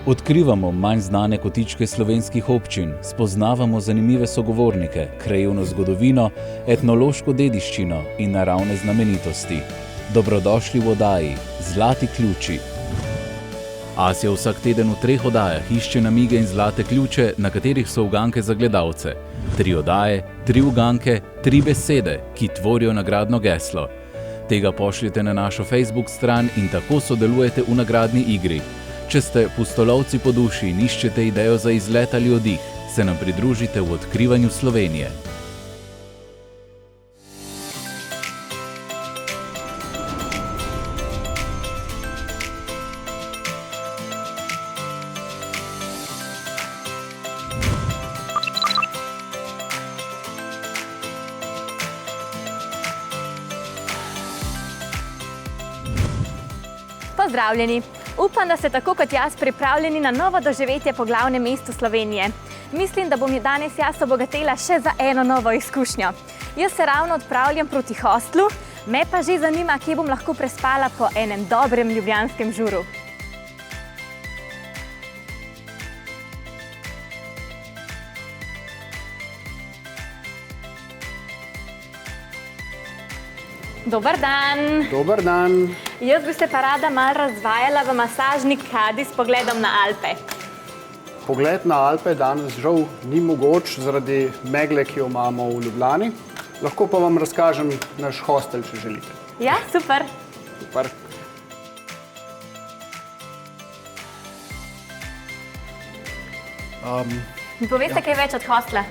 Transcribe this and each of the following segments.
Odkrivamo manj znane kotičke slovenskih občin, spoznavamo zanimive sogovornike, krajevno zgodovino, etnološko dediščino in naravne znamenitosti. Dobrodošli v oddaji Zlati ključi. Asja vsak teden v 3 oddajah išče namige in zlate ključe, na katerih so uganke za gledalce. 3 oddaje, 3 uganke, 3 besede, ki tvorijo nagradno geslo. Tega pošljite na našo Facebook stran in tako sodelujete v nagradni igri. Če ste pustolovci po duši in iščete idejo za izlet ali oddih, se nam pridružite v odkrivanju Slovenije. Pozdravljeni! Upam, da ste tako kot jaz pripravljeni na novo doživetje po glavnem mestu Slovenije. Mislim, da bom danes jaz obogatela še za eno novo izkušnjo. Jaz se ravno odpravljam proti hostlu, me pa že zanima, kje bom lahko prespala po enem dobrem ljubljanskem žuru. Dober dan! Dober dan! Jaz bi se pa rada malo razvajala v masažni kadi s pogledom na Alpe. Pogled na Alpe danes žal ni mogoč zaradi megle, ki jo imamo v Ljubljani. Lahko pa vam razkažem naš hostel, če želite. Ja, super! Super. Mi poveste kaj več od hostla?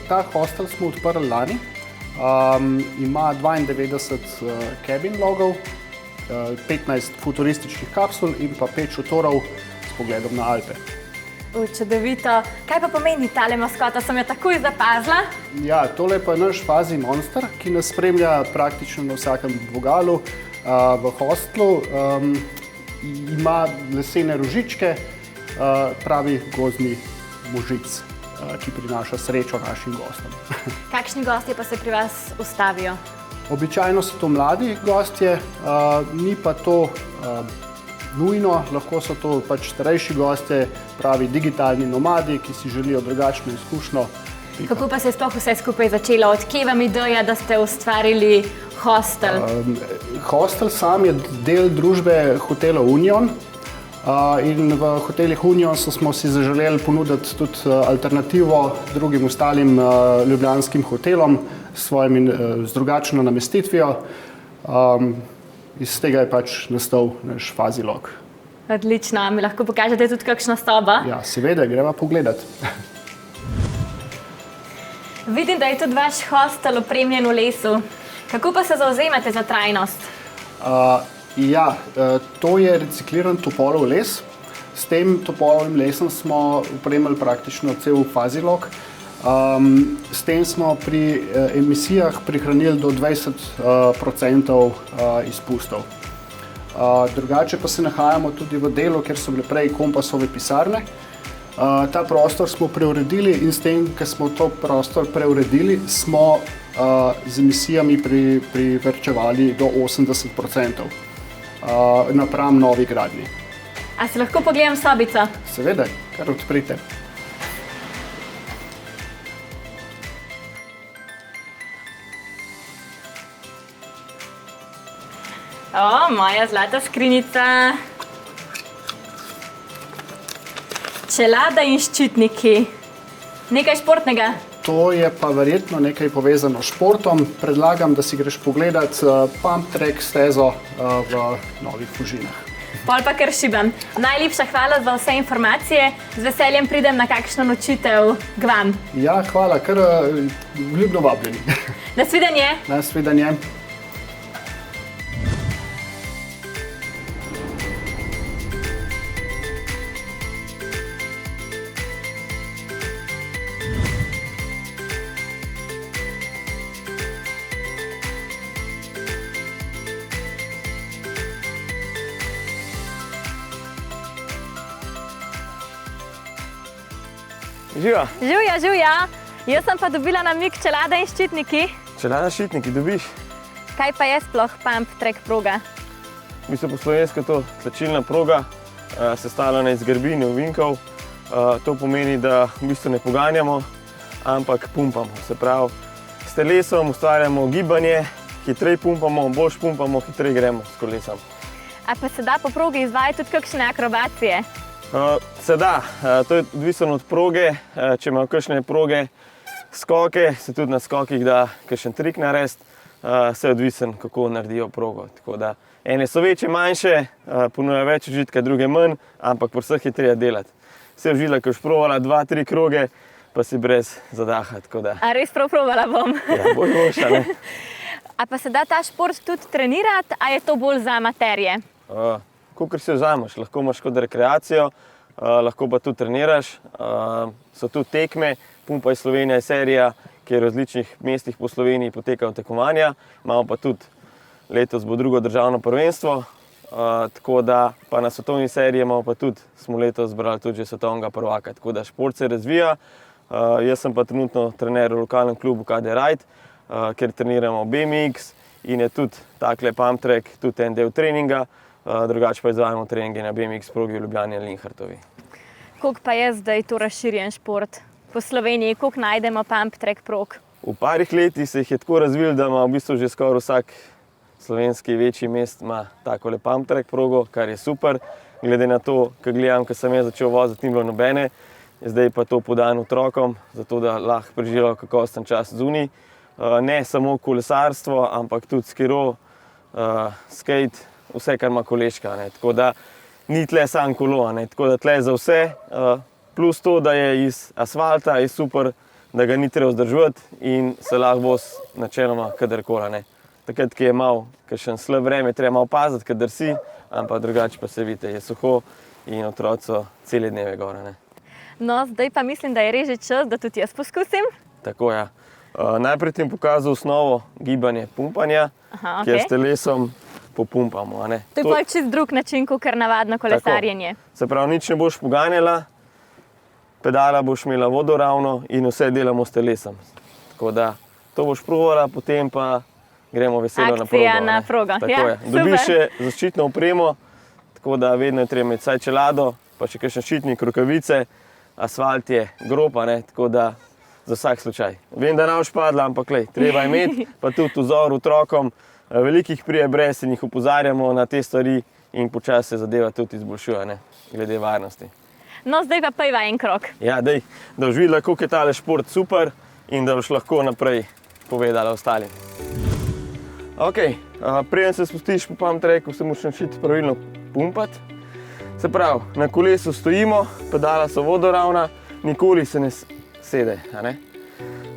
Ta hostel smo odprli lani. Ima 92 cabin logov, 15 futurističnih kapsul in pa 5 šotorov s pogledom na Alpe. Čudovito. Kaj pa pomeni tale maskota? Sem jo takoj zapazila? Ja, tole pa je naš Fuzzy Monster, ki nas spremlja praktično na vsakem vogalu v hostlu. Ima lesene rožičke, pravi gozdni možic, ki prinaša srečo našim gostom. Kakšni gostje pa se pri vas ustavijo? Običajno so to mladi gostje, ni pa to nujno, lahko so to pač starejši gostje, pravi digitalni nomadi, ki si želijo drugačno izkušnjo. Kako pa se je sploh vse skupaj začelo? Od kje vam ideja, da ste ustvarili hostel? Hostel sam je del družbe hotela Union. In v hotelih Union smo si zaželeli ponuditi tudi alternativo drugim ostalim ljubljanskim hotelom z drugačno namestitvijo. Iz tega je pač nastal naš Fuzzy log. Odlično. Mi lahko pokažete tudi kakšno sobo? Ja, seveda, greva pogledat. Vidim, da je tudi vaš hostel opremljen v lesu. Kako pa se zavzemate za trajnost? To je recikliran topolov les. S tem topolovim lesom smo opremili praktično cel Fuzzy log. S tem smo pri emisijah prihranili do 20% izpustov. Drugače pa se nahajamo tudi v delu, kjer so bile prej kompasove pisarne. Ta prostor smo preuredili in s tem, ko smo to prostor preuredili, smo z emisijami privarčevali do 80%. Napram novi gradnji. A se lahko pogledam sobico? Seveda, kar odprite. Moja zlata skrinjica. Čelada in ščitniki. Nekaj športnega? To je pa verjetno nekaj povezano s športom. Predlagam, da si greš pogledat pump track stezo v Novih Fužinah. Pol pa kar šibam. Najlepša hvala za vse informacije. Z veseljem pridem na kakšno nočitev k vam. Ja, hvala, kar ljubno vabljeni. Nasvidenje. Nasvidenje. Živa. Živja, živja. Jaz sem pa dobila namig čelada in ščitniki. Čelada ščitniki dobiš. Kaj pa je sploh pump track proga? V bistvu po slovensko je to tlačilna proga, sestavljena iz grbin in ovinkov. To pomeni, da v bistvu ne poganjamo, ampak pumpamo. Se pravi, s telesom ustvarjamo gibanje, hitreje pumpamo, boljš pumpamo, hitreje gremo s kolesom. A pa se da po progi izvajati tudi kakšne akrobacije? Se da, to je odvisno od proge. Če imajo kakšne proge skoke, se tudi na skokih da kakšen trik narediti. Vse je odvisen, kako naredijo progo. Tako da ene so večje, manjše, ponujajo več užitka, druge manj, ampak po vseh je treba delati. Vse užila, ko boš provala 2-3 kroge, pa si brez zadaha. A res prav provala bom? Ja, boš, a ne? A pa se da ta šport tudi trenirati, a je to bolj za amaterje? Kakor si vzameš, lahko imaš kot rekreacijo, lahko pa tudi treniraš. So tudi tekme, Pumpaj Slovenija je serija, kjer v različnih mestih po Sloveniji potekajo tekmovanja. Imamo pa tudi, letos bo drugo državno prvenstvo, tako da pa na svetovni seriji imamo pa tudi, smo letos zbrali tudi že svetovnega prvaka. Tako da šport se razvija. Jaz sem pa trenutno trener v lokalnem klubu KD Ride, kjer treniramo BMX in je tudi takle pump track, tudi en del treninga. Drugače pa izvajamo treninge na BMX progi v Ljubljani in Linhartovi. Koliko pa je zdaj to razširjen šport po Sloveniji? Koliko najdemo pump track prog? V parih letih se jih je tako razvil, da ima v bistvu že skoraj vsak slovenski večji mest ima takole pump track progo, kar je super. Glede na to, ko gledam, ko sem jaz začel voziti, ni bilo nobene. Zdaj pa to podan otrokom, zato da lahko preživijo kakovosten čas zunaj. Ne samo kolesarstvo, ampak tudi skiro, skate, vse, kar ima koleška. Tako da ni tle samo kolo, tako da tle za vse. Plus to, da je iz asfalta, je super, da ga ni treba vzdrževati in se lahko voz načeloma kadarkoli. Takrat, ki je malo, kakšen slab vreme, treba malo paziti, kadar si, ampak drugače pa se vidite, je suho in otroci so cele dneve gor. No, zdaj pa mislim, da je res že čas, da tudi jaz poskusim. Tako, ja. Najprej ti bom pokazal osnovo gibanja pumpanja, kjer s telesom popumpamo. To je pa čist drug način, kot navadno kolesarjenje. Se pravi, nič ne boš poganjala, pedala boš imela vodoravno in vse delamo s telesom. Tako da to boš provala, potem pa gremo veselo na progo. Akcija na progo. Tako je. Dobiš še zaščitno opremo, tako da vedno je treba imeti vsaj čelado, pa še kakšen ščitnik, rokavice. Asfalt je grob, tako da za vsak slučaj. Vem, da ne boš padla, ampak treba imeti, pa tudi vzor otrokom. Velikih prije brez in jih opozarjamo na te stvari in počasi se zadeva tudi izboljšuje, glede varnosti. No, zdaj pa pojva en krog. Ja, da boš videla, koliko je tale šport super in da boš lahko naprej povedala ostalim. Ok, preden se spustiš po pump tracku, se moraš naučiti pravilno pumpati. Se pravi, na kolesu stojimo, pedala so vodoravna, nikoli se ne sede.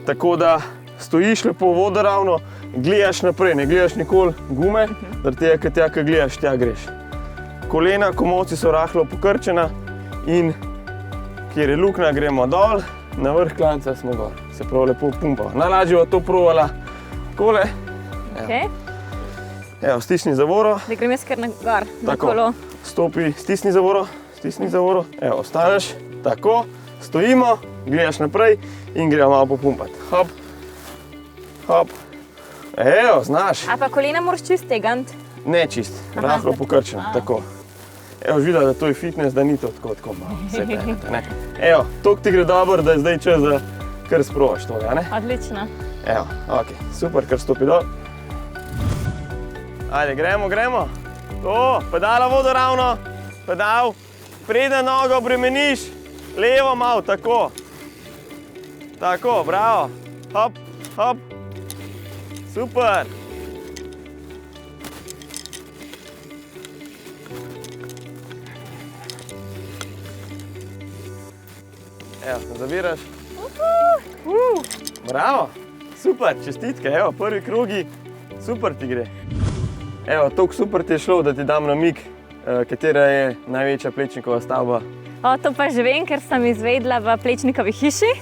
Tako da stojiš lepo vodoravno, gledaš naprej, ne gledaš nikoli gume, zaradi tega, ker tja, ko gledaš, tja greš. Kolena, komolci so rahlo pokrčena in kjer je luknja, gremo dol, na vrh klanca smo gor. Se pravi, lepo pumpamo. Najlažje bo to provala takole. Evo, stisni zavoro. Da grem jaz kar na gor, na kolo. Stopi, stisni zavoro, evo, ostaneš, tako, stojimo, gledaš naprej in gremo malo popumpati. Hop, hop, evo, znaš. A pa kolena moraš čist tegant? Ne čist, rahlo pokrčeno, tako. Evo, videla, da to je fitness, da ni to tako malo, vse perete, ne. Evo, toliko ti gre dobro, da je zdaj čas, da kar sprovaš toga, ne. Odlično. Evo, ok, super, kar stopi dol. Ajde, gremo. To, pedala vodoravno, pedal, prednjo nogo bremeniš, levo malo, tako. Tako, bravo. Hop, hop. Super. Evo, zaviraš. Bravo, super, čestitke, evo, prvi krogi, super ti gre. Evo, toliko super ti je šlo, da ti dam namig, katera je največja Plečnikova stavba. To pa že vem, ker sem izvedla v Plečnikovi hiši.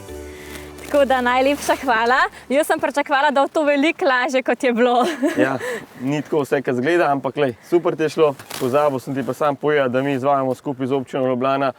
Tako da najlepša hvala. Jaz sem pričakovala, da bo to veliko lažje, kot je bilo. Ja, ni tako vse, kar zgleda, ampak super ti je šlo. Pozabil sem ti pa sam povedati, da mi izvajamo skupaj z občino Ljubljana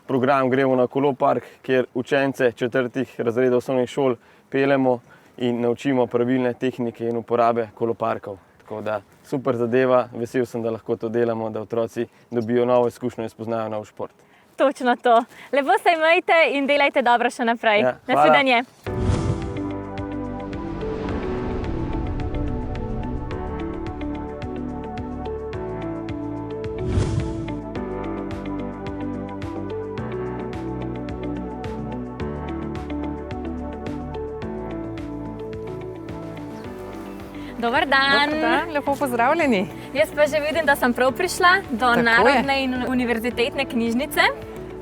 program Gremo na kolopark, kjer učence 4. razredov osnovnih šol peljemo in naučimo pravilne tehnike in uporabe koloparkov. Tako da super zadeva, vesel sem, da lahko to delamo, da otroci dobijo novo izkušnjo in spoznajo nov šport. Točno to. Lepo se imejte in delajte dobro še naprej. Ja, hvala. Nasvidenje. Dober dan. Dober dan, lepo pozdravljeni. Jaz pa že vidim, da sem prav prišla do Tako je. Narodne in univerzitetne knjižnice.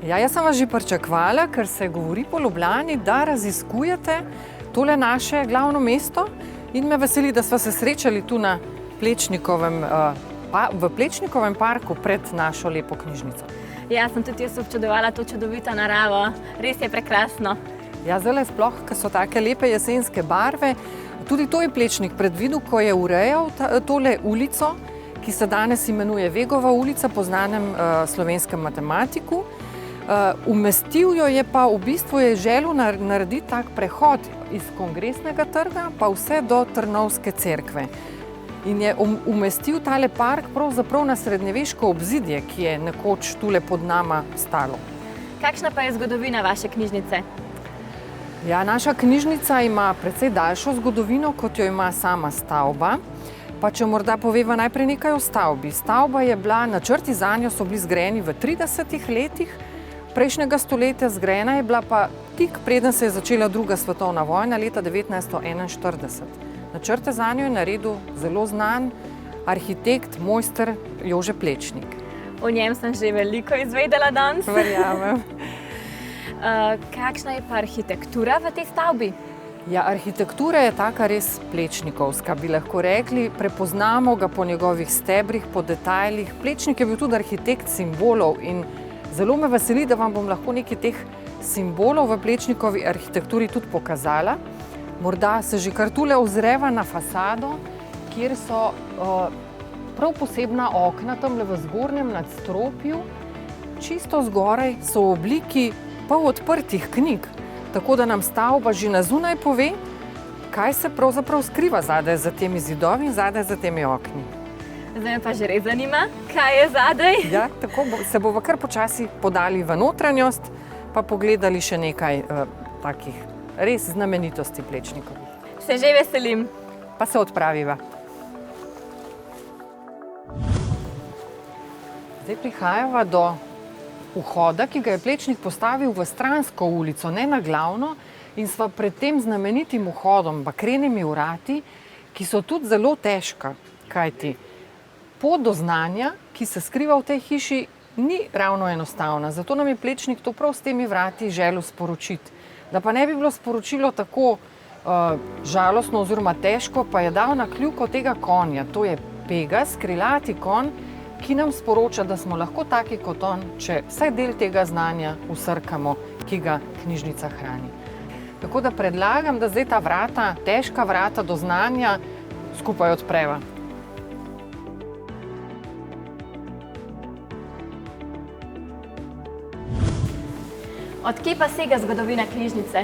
Ja, jaz sem vas že pričakovala, ker se govori po Ljubljani, da raziskujete tole naše glavno mesto in me veseli, da sva se srečali tu na v Plečnikovem parku pred našo lepo knjižnico. Ja, sem tudi jaz občudovala to čudovito naravo. Res je prekrasno. Ja, zdaj sploh, ker so take lepe jesenske barve. Tudi to je Plečnik predvidel, ko je urejal tole ulico, ki se danes imenuje Vegova ulica po znanem slovenskem matematiku. Umestil jo je pa v bistvu je želel narediti tak prehod iz Kongresnega trga pa vse do Trnovske cerkve. In je umestil tale park pravzaprav na srednjeveško obzidje, ki je nekoč tule pod nama stalo. Kakšna pa je zgodovina vaše knjižnice? Ja, naša knjižnica ima precej daljšo zgodovino, kot jo ima sama stavba. Pa če morda poveva najprej nekaj o stavbi. Stavba je bila, načrti zanjo so bili zgrajeni v 30 letih prejšnjega stoletja, zgrajena je bila pa tik preden se je začela druga svetovna vojna leta 1941. Načrte zanjo je naredil zelo znan arhitekt, mojster Jože Plečnik. O njem sem že veliko izvedela danes. Verjamem. Kakšna je pa arhitektura v tej stavbi? Ja, arhitektura je taka res plečnikovska, bi lahko rekli. Prepoznamo ga po njegovih stebrih, po detajlih. Plečnik je bil tudi arhitekt simbolov in zelo me veseli, da vam bom lahko nekaj teh simbolov v Plečnikovi arhitekturi tudi pokazala. Morda se že kar tule ozreva na fasado, kjer so prav posebna okna tamle v zgornjem nadstropju. Čisto zgoraj so v obliki pol odprtih knjig, tako da nam stavba že na zunaj pove, kaj se pravzaprav skriva zadaj za temi zidovi in zadaj za temi okni. Zdaj me pa že res zanima, kaj je zadaj. Ja, tako se bomo kar počasi podali v notranjost, pa pogledali še nekaj takih res znamenitosti Plečnikovih. Se že veselim. Pa se odpraviva. Zdaj prihajava do vhoda, ki ga je Plečnik postavil v stransko ulico, ne na glavno, in sva pred tem znamenitim vhodom, bakrenimi vrati, ki so tudi zelo težka, kajti pot do znanja, ki se skriva v tej hiši, ni ravno enostavna. Zato nam je Plečnik to prav s temi vrati želel sporočiti. Da pa ne bi bilo sporočilo tako žalostno oziroma težko, pa je dal na kljuko tega konja. To je Pegas, krilati konj, ki nam sporoča, da smo lahko taki kot on, če vsaj del tega znanja vsrkamo, ki ga knjižnica hrani. Tako da predlagam, da zdaj ta vrata, težka vrata do znanja, skupaj odpreva. Od kje pa sega zgodovina knjižnice?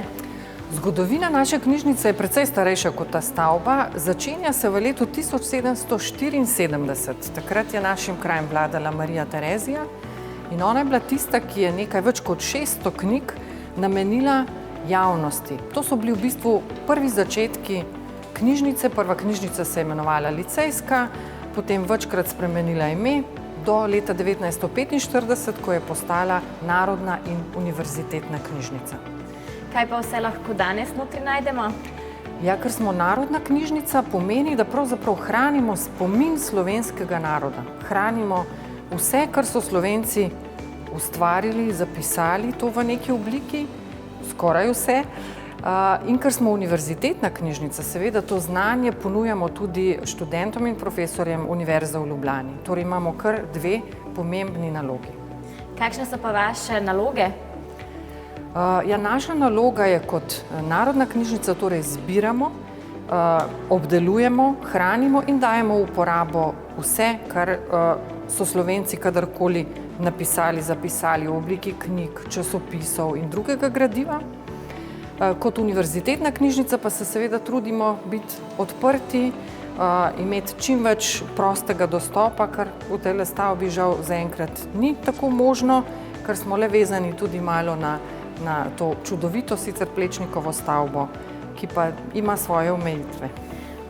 Zgodovina naše knjižnice je precej starejša kot ta stavba. Začenja se v letu 1774. Takrat je našim krajem vladala Marija Terezija in ona je bila tista, ki je nekaj več kot 600 knjig namenila javnosti. To so bili v bistvu prvi začetki knjižnice. Prva knjižnica se je imenovala Licejska, potem večkrat spremenila ime do leta 1945, ko je postala Narodna in univerzitetna knjižnica. Kaj pa vse lahko danes notri najdemo? Ja, ker smo narodna knjižnica, pomeni, da pravzaprav hranimo spomin slovenskega naroda. Hranimo vse, kar so Slovenci ustvarili, zapisali, to v neki obliki, skoraj vse. In ker smo univerzitetna knjižnica, seveda to znanje ponujamo tudi študentom in profesorjem Univerze v Ljubljani. Torej imamo kar dve pomembni nalogi. Kakšne so pa vaše naloge? Ja, naša naloga je kot narodna knjižnica, torej zbiramo, obdelujemo, hranimo in dajemo v uporabo vse, kar so Slovenci kadarkoli napisali, zapisali v obliki knjig, časopisov in drugega gradiva. Kot univerzitetna knjižnica pa se seveda trudimo biti odprti imeti čim več prostega dostopa, kar v tej stavbi žal zaenkrat ni tako možno, ker smo le vezani tudi malo na to čudovito sicer Plečnikovo stavbo, ki pa ima svoje omejitve.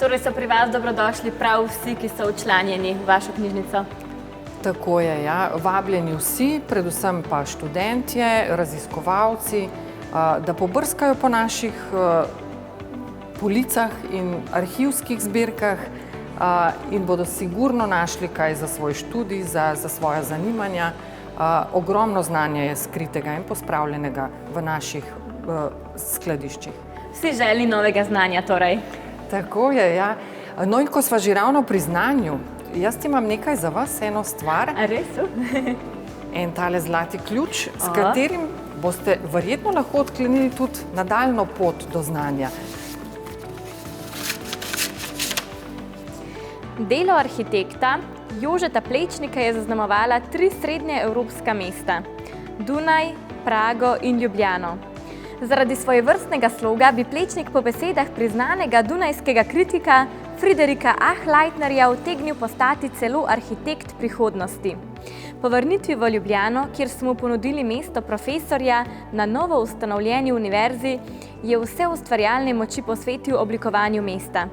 Torej so pri vas dobrodošli prav vsi, ki so včlanjeni v vašo knjižnico? Tako je, ja. Vabljeni vsi, predvsem pa študentje, raziskovalci, da pobrskajo po naših policah in arhivskih zbirkah in bodo sigurno našli kaj za svoj študij, za svoja zanimanja. Ogromno znanja je skritega in pospravljenega v naših skladiščih. Vsi želi novega znanja torej? Tako je, ja. No in ko sva že ravno pri znanju, jaz imam nekaj za vas, eno stvar. A res? En tale zlati ključ, s katerim boste verjetno lahko odklenili tudi nadaljnjo pot do znanja. Delo arhitekta Jožeta Plečnika je zaznamovala 3 srednje evropska mesta: Dunaj, Prago in Ljubljano. Zaradi svojevrstnega sloga bi Plečnik po besedah priznanega dunajskega kritika Friderika Achleitnerja utegnil postati celo arhitekt prihodnosti. Po vrnitvi v Ljubljano, kjer so mu ponudili mesto profesorja na novo ustanovljeni univerzi, je vse ustvarjalne moči posvetil oblikovanju mesta.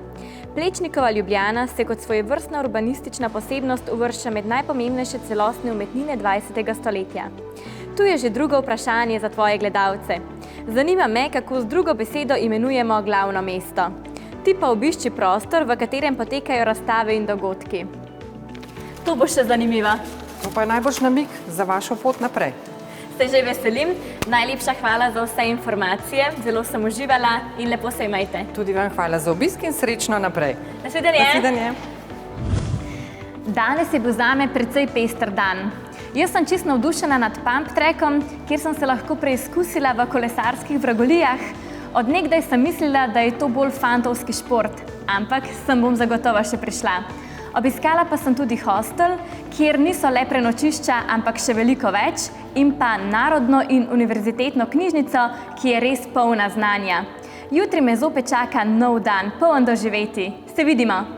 Plečnikova Ljubljana se kot svojevrstna urbanistična posebnost uvršča med najpomembnejše celostne umetnine 20. stoletja. Tu je že drugo vprašanje za tvoje gledalce. Zanima me, kako z drugo besedo imenujemo glavno mesto. Ti pa obišči prostor, v katerem potekajo razstave in dogodki. To bo še zanimivo. To pa je najboljši namig za vašo pot naprej. Se že veselim. Najlepša hvala za vse informacije. Zelo sem uživala in lepo se imejte. Tudi vam hvala za obisk in srečno naprej. Nasvidenje. Nasvidenje. Danes je bil zame precej pester dan. Jaz sem čisto navdušena nad pump trackom, kjer sem se lahko preizkusila v kolesarskih vragolijah. Od nekdaj sem mislila, da je to bolj fantovski šport, ampak sem bom zagotovo še prišla. Obiskala pa sem tudi hostel, kjer niso le prenočišča, ampak še veliko več, in pa Narodno in univerzitetno knjižnico, ki je res polna znanja. Jutri me zopet čaka nov dan, poln doživetij. Se vidimo!